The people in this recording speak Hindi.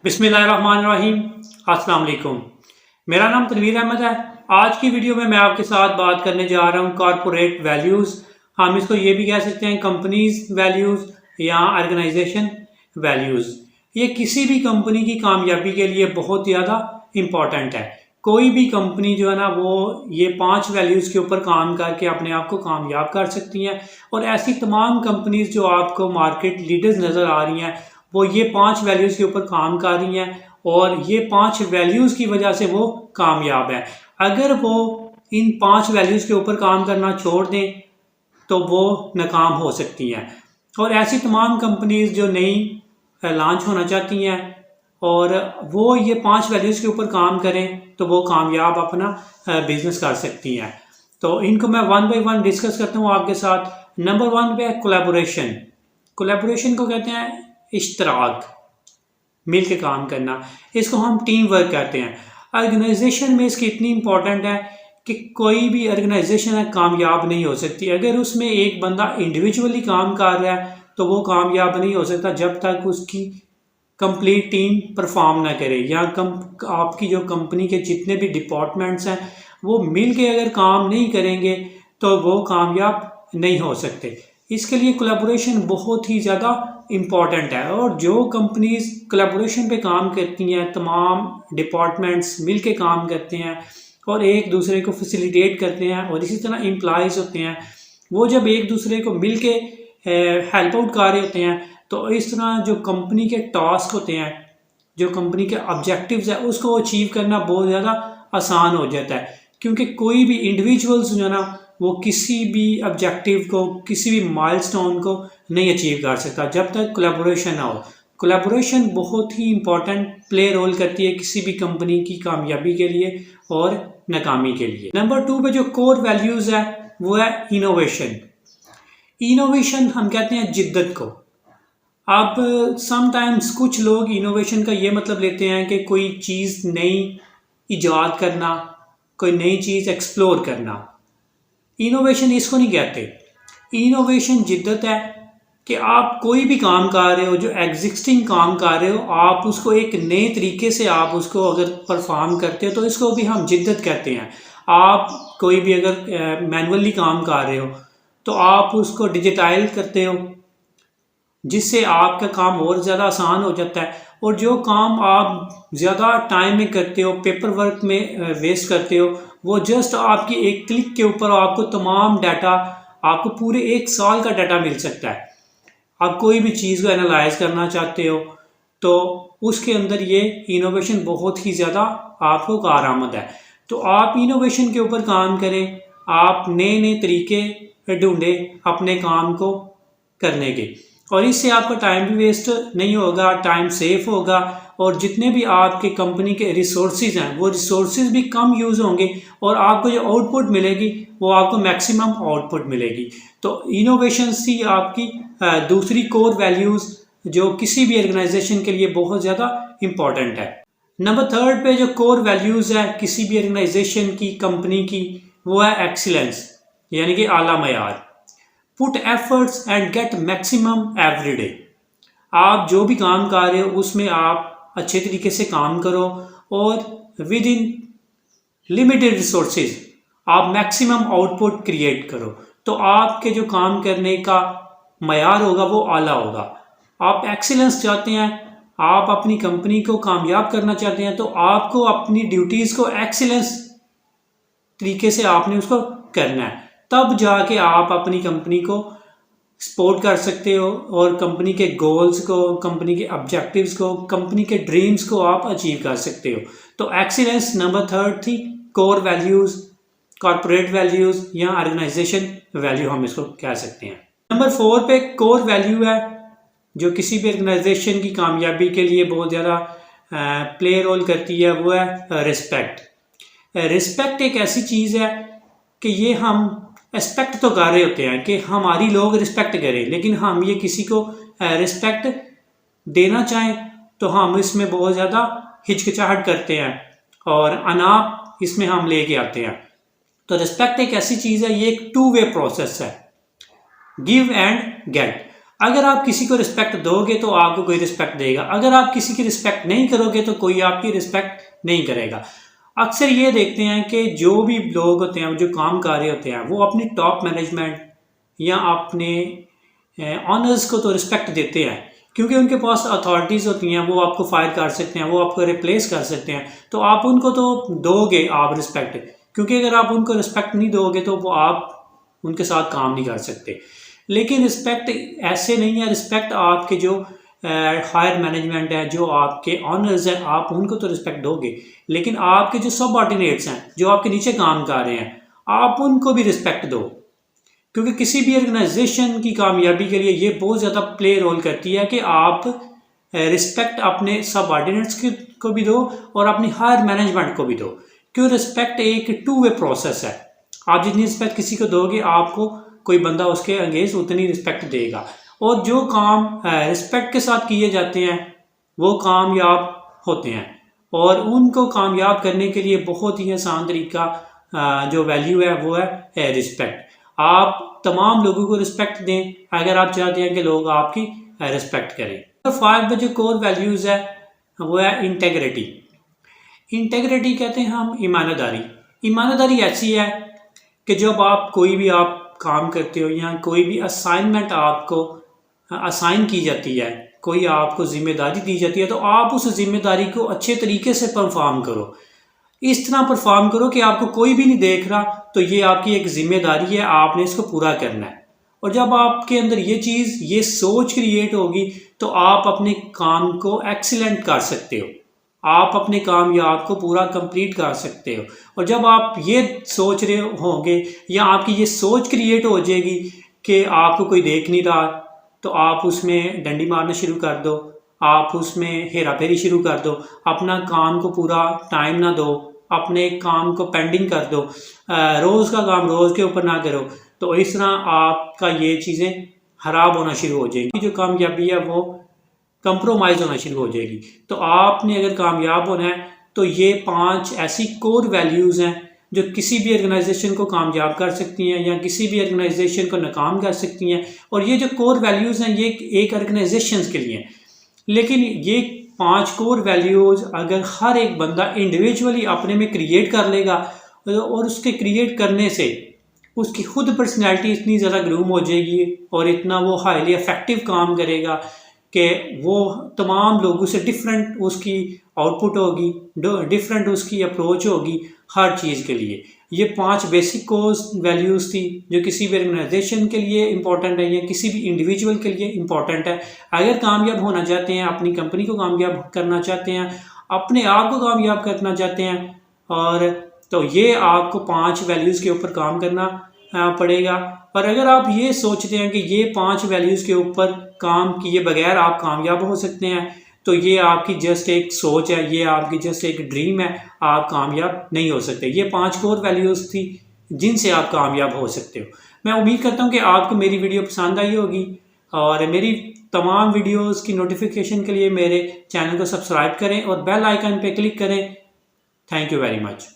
बिस्मिल्लाहिर्रहमानिर्रहीम। अस्सलाम वालेकुम। मेरा नाम तनवीर अहमद है। आज की वीडियो में मैं आपके साथ बात करने जा रहा हूँ कॉरपोरेट वैल्यूज़। हम इसको ये भी कह सकते हैं कंपनीज वैल्यूज़ या ऑर्गेनाइजेशन वैल्यूज़। ये किसी भी कंपनी की कामयाबी के लिए बहुत ज़्यादा इम्पॉर्टेंट है। कोई भी कंपनी जो है ना वो ये 5 वैल्यूज़ के ऊपर काम करके अपने आप को कामयाब कर सकती हैं। और ऐसी तमाम कंपनीज जो आपको मार्केट लीडर्स नज़र आ रही हैं वो ये 5 वैल्यूज़ के ऊपर काम कर रही हैं और ये 5 वैल्यूज़ की वजह से वो कामयाब है। अगर वो इन 5 वैल्यूज़ के ऊपर काम करना छोड़ दें तो वो नाकाम हो सकती हैं। और ऐसी तमाम कंपनीज जो नई लॉन्च होना चाहती हैं और वो ये 5 वैल्यूज़ के ऊपर काम करें तो वो कामयाब अपना बिजनेस कर सकती हैं। तो इनको मैं वन बाई वन डिस्कस करता हूँ आपके साथ। नंबर 1 पे है कोलैबोरेशन। कोलैबोरेशन को कहते हैं इश्तराक, मिल के काम करना। इसको हम टीम वर्क कहते हैं। ऑर्गेनाइजेशन में इसकी इतनी इम्पोर्टेंट है कि कोई भी ऑर्गेनाइजेशन है कामयाब नहीं हो सकती अगर उसमें एक बंदा इंडिविजुअली काम कर रहा है तो वो कामयाब नहीं हो सकता जब तक उसकी कंप्लीट टीम परफॉर्म ना करे या आपकी जो कंपनी के जितने भी डिपार्टमेंट्स हैं वो मिल के अगर काम नहीं करेंगे तो वो कामयाब नहीं हो सकते। इसके लिए कोलैबोरेशन बहुत ही ज़्यादा इम्पॉर्टेंट है। और जो कंपनीज कोलैबोरेशन पे काम करती हैं, तमाम डिपार्टमेंट्स मिल के काम करते हैं और एक दूसरे को फैसिलिटेट करते हैं और इसी तरह एम्प्लॉयज़ होते हैं, वो जब एक दूसरे को मिल के हेल्प आउट कर रहे होते हैं तो इस तरह जो कंपनी के टास्क होते हैं, जो कंपनी के ऑब्जेक्टिव्स है उसको अचीव करना बहुत ज़्यादा आसान हो जाता है। क्योंकि कोई भी इंडिविजुअल्स जो है ना वो किसी भी ऑब्जेक्टिव को, किसी भी माइलस्टोन को नहीं अचीव कर सकता जब तक कोलैबोरेशन ना हो। कोलैबोरेशन बहुत ही इंपॉर्टेंट प्ले रोल करती है किसी भी कंपनी की कामयाबी के लिए और नाकामी के लिए। नंबर 2 पे जो कोर वैल्यूज़ है वो है इनोवेशन। इनोवेशन हम कहते हैं जिद्दत को। अब समटाइम्स कुछ लोग इनोवेशन का ये मतलब लेते हैं कि कोई चीज़ नई इजाद करना, कोई नई चीज़ एक्सप्लोर करना। इनोवेशन इसको नहीं कहते। इनोवेशन जिद्दत है कि आप कोई भी काम कर रहे हो, जो एग्जिस्टिंग काम कर रहे हो, आप उसको एक नए तरीके से आप उसको अगर परफॉर्म करते हो तो इसको भी हम जिद्दत कहते हैं। आप कोई भी अगर मैनुअली काम कर रहे हो तो आप उसको डिजिटाइज करते हो जिससे आपका काम और ज़्यादा आसान हो जाता है। और जो काम आप ज़्यादा टाइम में करते हो, पेपर वर्क में वेस्ट करते हो, वो जस्ट आपकी एक क्लिक के ऊपर आपको तमाम डाटा, आपको पूरे 1 साल का डाटा मिल सकता है। आप कोई भी चीज़ को एनालाइज करना चाहते हो तो उसके अंदर ये इनोवेशन बहुत ही ज़्यादा आपको कारआमद है। तो आप इनोवेशन के ऊपर काम करें, आप नए नए तरीके ढूंढें अपने काम को करने के, और इससे आपका टाइम भी वेस्ट नहीं होगा, टाइम सेफ होगा और जितने भी आपके कंपनी के रिसोर्सेज हैं वो रिसोर्सेज भी कम यूज़ होंगे और आपको जो आउटपुट मिलेगी वो आपको मैक्सिमम आउटपुट मिलेगी। तो इनोवेशन सी आपकी दूसरी कोर वैल्यूज़ जो किसी भी ऑर्गेनाइजेशन के लिए बहुत ज़्यादा इम्पॉर्टेंट है। नंबर 3 पे जो कोर वैल्यूज़ है किसी भी ऑर्गेनाइजेशन की, कंपनी की, वो है एक्सीलेंस, यानी कि आला मयार। Put efforts and get maximum every day. आप जो भी काम कर रहे हो उसमें आप अच्छे तरीके से काम करो और विद इन लिमिटेड रिसोर्सेज आप मैक्सिमम आउटपुट क्रिएट करो तो आपके जो काम करने का मयार होगा वो आला होगा। आप एक्सीलेंस चाहते हैं, आप अपनी कंपनी को कामयाब करना चाहते हैं तो आपको अपनी ड्यूटीज़ को एक्सीलेंस तरीके से आपने उसको करना है, तब जाके आप अपनी कंपनी को सपोर्ट कर सकते हो और कंपनी के गोल्स को, कंपनी के ऑब्जेक्टिव्स को, कंपनी के ड्रीम्स को आप अचीव कर सकते हो। तो एक्सीलेंस नंबर 3 थी। कोर वैल्यूज़, कॉर्पोरेट वैल्यूज़ या ऑर्गेनाइजेशन वैल्यू हम इसको कह सकते हैं। नंबर 4 पे कोर वैल्यू है जो किसी भी ऑर्गेनाइजेशन की कामयाबी के लिए बहुत ज़्यादा प्ले रोल करती है, वो है रिस्पेक्ट। रिस्पेक्ट एक ऐसी चीज़ है कि ये हम एक्सपेक्ट तो कर रहे होते हैं कि हमारी लोग रिस्पेक्ट करें, लेकिन हम ये किसी को रिस्पेक्ट देना चाहें तो हम इसमें बहुत ज़्यादा हिचकिचाहट करते हैं और अनाप इसमें हम लेके आते हैं। तो रिस्पेक्ट एक ऐसी चीज़ है, ये एक 2 वे प्रोसेस है, गिव एंड गेट। अगर आप किसी को रिस्पेक्ट दोगे तो आपको कोई रिस्पेक्ट देगा, अगर आप किसी की रिस्पेक्ट नहीं करोगे तो कोई आपकी रिस्पेक्ट नहीं करेगा। अक्सर ये देखते हैं कि जो भी लोग होते हैं, जो काम कर रहे होते हैं, वो अपनी टॉप मैनेजमेंट या अपने ऑनर्स को तो रिस्पेक्ट देते हैं, क्योंकि उनके पास अथॉरिटीज़ होती हैं, वो आपको फायर कर सकते हैं, वो आपको रिप्लेस कर सकते हैं, तो आप उनको तो दोगे आप रिस्पेक्ट, क्योंकि अगर आप उनको रिस्पेक्ट नहीं दोगे तो वो आप उनके साथ काम नहीं कर सकते। लेकिन रिस्पेक्ट ऐसे नहीं है, रिस्पेक्ट आपके जो हायर मैनेजमेंट है, जो आपके ऑनर्स हैं, आप उनको तो रिस्पेक्ट दोगे, लेकिन आपके जो सबऑर्डिनेट्स हैं, जो आपके नीचे काम कर रहे हैं, आप उनको भी रिस्पेक्ट दो, क्योंकि किसी भी ऑर्गेनाइजेशन की कामयाबी के लिए ये बहुत ज़्यादा प्ले रोल करती है कि आप रिस्पेक्ट अपने सबऑर्डिनेट्स को भी दो और अपनी हायर मैनेजमेंट को भी दो, क्यों रिस्पेक्ट एक टू वे प्रोसेस है। आप जितनी रिस्पेक्ट किसी को दोगे, आपको कोई बंदा उसके अगेंस्ट उतनी रिस्पेक्ट देगा, और जो काम रिस्पेक्ट के साथ किए जाते हैं वो कामयाब होते हैं, और उनको कामयाब करने के लिए बहुत ही आसान तरीका जो वैल्यू है वो है रिस्पेक्ट। आप तमाम लोगों को रिस्पेक्ट दें अगर आप चाहते हैं कि लोग आपकी रिस्पेक्ट करें। तो 5 जो कोर वैल्यूज़ है वो है इंटेग्रिटी। इंटेग्रिटी कहते हैं हम ईमानदारी। ईमानदारी ऐसी है कि जब आप कोई भी आप काम करते हो या कोई भी असाइनमेंट आपको असाइन की जाती है, कोई आपको जिम्मेदारी दी जाती है, तो आप उस जिम्मेदारी को अच्छे तरीके से परफॉर्म करो। इस तरह परफॉर्म करो कि आपको कोई भी नहीं देख रहा, तो ये आपकी एक जिम्मेदारी है, आपने इसको पूरा करना है। और जब आपके अंदर ये चीज़, ये सोच क्रिएट होगी, तो आप अपने काम को एक्सीलेंट कर सकते हो, आप अपने कामयाब को पूरा कंप्लीट कर सकते हो। और जब आप ये सोच रहे होंगे या आपकी ये सोच क्रिएट हो जाएगी कि आपको कोई देख नहीं रहा, तो आप उसमें डंडी मारना शुरू कर दो, आप उसमें हेरा फेरी शुरू कर दो, अपना काम को पूरा टाइम ना दो, अपने काम को पेंडिंग कर दो, रोज़ का काम रोज़ के ऊपर ना करो, तो इस तरह आपका ये चीज़ें खराब होना शुरू हो जाएंगी। जो कामयाबी है वो कंप्रोमाइज़ होना शुरू हो जाएगी। तो आपने अगर कामयाब होना है तो ये 5 ऐसी कोर वैल्यूज़ हैं जो किसी भी ऑर्गेनाइजेशन को कामयाब कर सकती हैं या किसी भी ऑर्गेनाइजेशन को नाकाम कर सकती हैं। और ये जो कोर वैल्यूज़ हैं ये एक ऑर्गेनाइजेशन के लिए हैं, लेकिन ये 5 कोर वैल्यूज़ अगर हर एक बंदा इंडिविजुअली अपने में क्रिएट कर लेगा, और उसके क्रिएट करने से उसकी खुद पर्सनैलिटी इतनी ज़्यादा ग्रूम हो जाएगी और इतना वो हाईली इफेक्टिव काम करेगा कि वो तमाम लोगों से डिफरेंट उसकी आउटपुट होगी, डिफरेंट उसकी अप्रोच होगी हर चीज़ के लिए। ये 5 बेसिक कोर वैल्यूज़ थी जो किसी भी ऑर्गेनाइजेशन के लिए इम्पॉर्टेंट है या किसी भी इंडिविजुअल के लिए इम्पॉर्टेंट है। अगर कामयाब होना चाहते हैं, अपनी कंपनी को कामयाब करना चाहते हैं, अपने आप को कामयाब करना चाहते हैं, और तो ये आपको 5 वैल्यूज़ के ऊपर काम करना पड़ेगा। और अगर आप ये सोचते हैं कि ये 5 वैल्यूज़ के ऊपर काम किए बगैर आप कामयाब हो सकते हैं, तो ये आपकी जस्ट एक सोच है, ये आपकी जस्ट एक ड्रीम है, आप कामयाब नहीं हो सकते। ये 5 कोर वैल्यूज़ थी जिनसे आप कामयाब हो सकते हो। मैं उम्मीद करता हूँ कि आपको मेरी वीडियो पसंद आई होगी, और मेरी तमाम वीडियोज़ की नोटिफिकेशन के लिए मेरे चैनल को सब्सक्राइब करें और बेल आइकन पर क्लिक करें। Thank you very much.